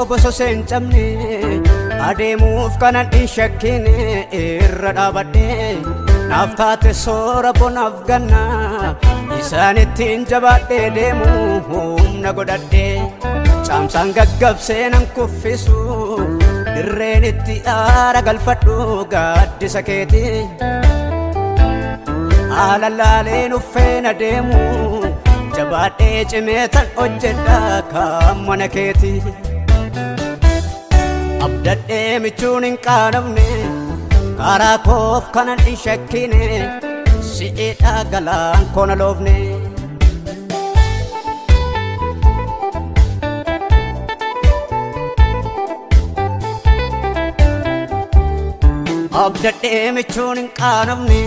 boso sencamne adeemuuf kanan hin shakkine irra dhaabadhe naaf taate soora bonaaf ganna isaan ittiin jabaadhe deemu humna godhadhe caamsaan gaggabsee nan kuffisu dirreen itti aara galfadhu gaaddisa keeti haalalaaleen uffeen adeemu jabaadhee cimee tan hojjedha kan mana keeti abdadhee michuun hin qaanamne karaa koof kanan hin shakkine si'eedha galaan koona loofne abdadhee michuun hin qaanamne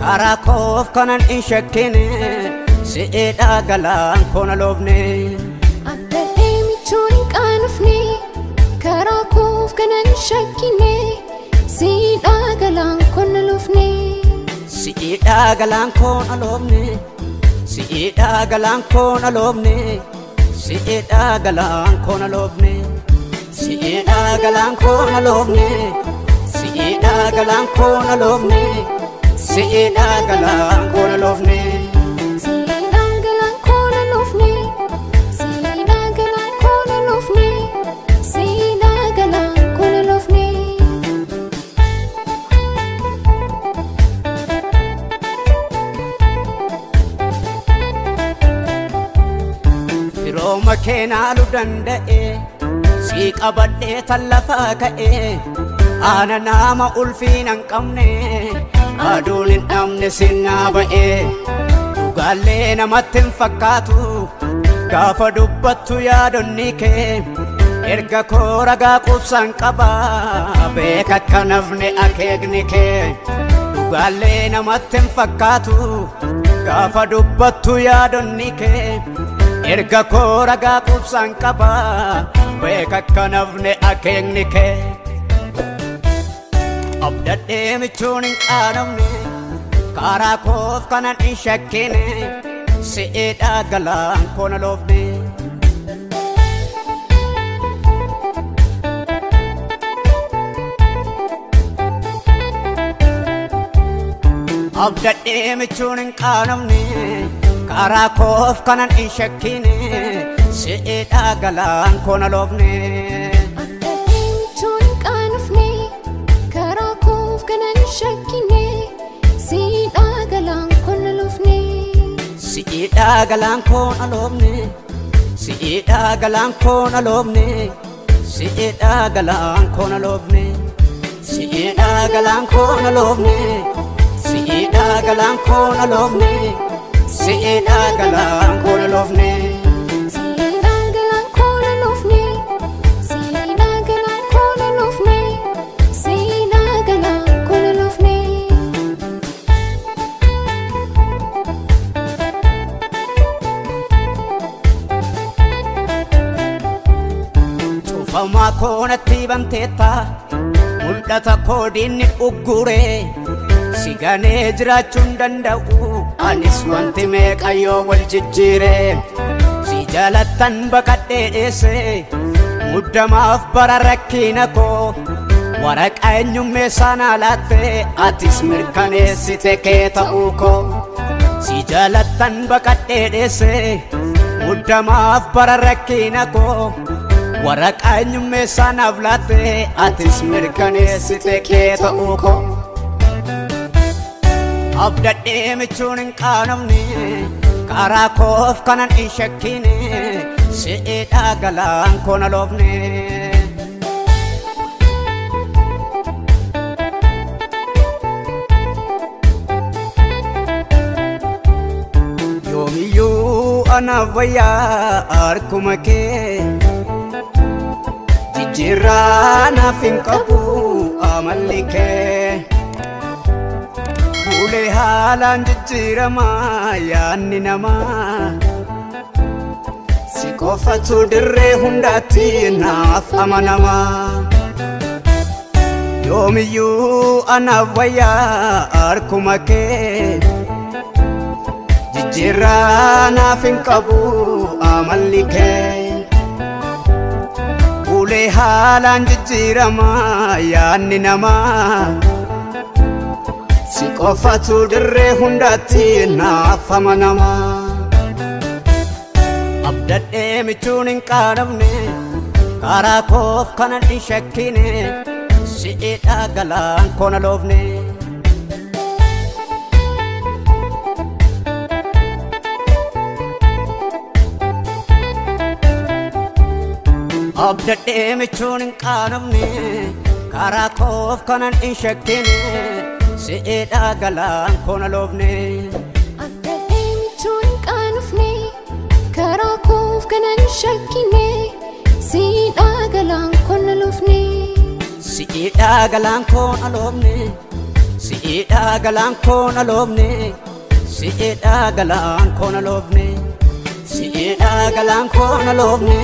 karaa koof kanan hin shakkine si'eedha galaan koona loofne abdadhee michuun hin qaanofne karaa koof kanan hin shakkine si'eedha galaan koona loofne si'eedha galaan koona loofne si'eedha galaan koona loofne si'eedha galaan koona loofne si'eedha galaan koona loofne si'eedha galaan koona loofne si'eedha galaan koona loofne si'eedha galaan koona loofne si'eedha galaan koona loofne si'eedha galaan koona loofne firooma kee naalu danda'e sii qabadhee tan lafaa ka'e ana nama ulfiina hin qabne aduun hin dhabne sinnaa ba'e dhugaallee namatti hin fakkaatu gaafa dubbattu yaadonni kee erga koo ragaa qubsaan qaba beeka akka nafne akeekni kee dhugaallee namatti hin fakkaatu gaafa dubbattu yaadonni kee erga koo ragaa qubsaan qaba beeka akka nafne akeekni kee abdadhee michuun hin qaanamne karaa koof kanan hin shakkine si'eedha galaan koona loofne abdadhee michuun hin qaanamne karaa koof kanan hin shakkine si'eedha galaan koona loofne shakkine si'eedha galaan koona loofne si'eedha galaan koona loofne si'eedha galaan koona loofne si'eedha galaan koona loofne si'eedha galaan koona loofne si'eedha galaan koona loofne si'eedha galaan koona loofne si'eedha galaan koona loofne si'eedha galaan koona loofne si'eedha galaan koona loofne cufamaa koonatti banteetta mul'ata koo diinni uggure si ganee jiraachuun danda'u anis wanti meeqayyoo wal jijjiire si jaalattan baqadhee dheesse muddamaaf bara rakkina koo waraqaa eenyummeessaa naa laatte atis mirkaneessite kee ta'uu koo si jaalattan baqadhee dheesse muddamaaf bara rakkina koo waraqaa eenyummeessaa naaf laatte atis mirkaneessite kee ta'uu koo abdadhee michuun hin qaanamne karaa koof kanan hin shakkine si'eedha galaan koona loofne yoomiyyuu anaaf wayyaa harkuma kee jijjiirraa naaf hin qabu amalli kee fuulee haalaan jijjiiramaa yaanni namaa si qofatu dirree hundaatti naaf amanamaa yoomiyyuu anaaf wayyaa harkuma kee jijjiirraa naaf hin qabu amalli kee Bulee haalaan jijjiiramaa yaanni namaa si qofatu dirree hundaatti naafama namaa abdadhee michuun hin qaanamne karaa koof kanan hin shakkine si'eedhaa galaan koona loofne abdadhee michuun hin qaanamne karaa koof kanan hin shakkine si'eedhaa galaan koona loofne abdadhee michuun hin qaanofne karaa koof kanan hin shakkine si'eedhaa galaan koona loofne si'eedhaa galaan koona loofne si'eedhaa galaan koona loofne si'eedhaa galaan koona loofne si'eedhaa galaan koona loofne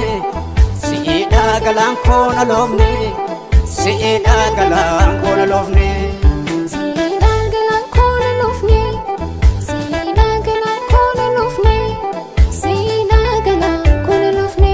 si'eedhaa galaan koona loofne si'eedhaa galaan koona loofne si'eedhaa galaan koona loofne si'eedhaa galaan koona loofne si'eedhaa galaan koona loofne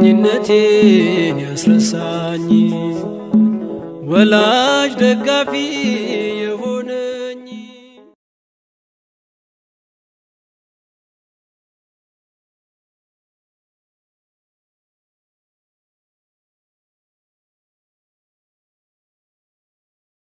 ብቸኝነቴን ያስረሳኝ ወላጅ ደጋፊ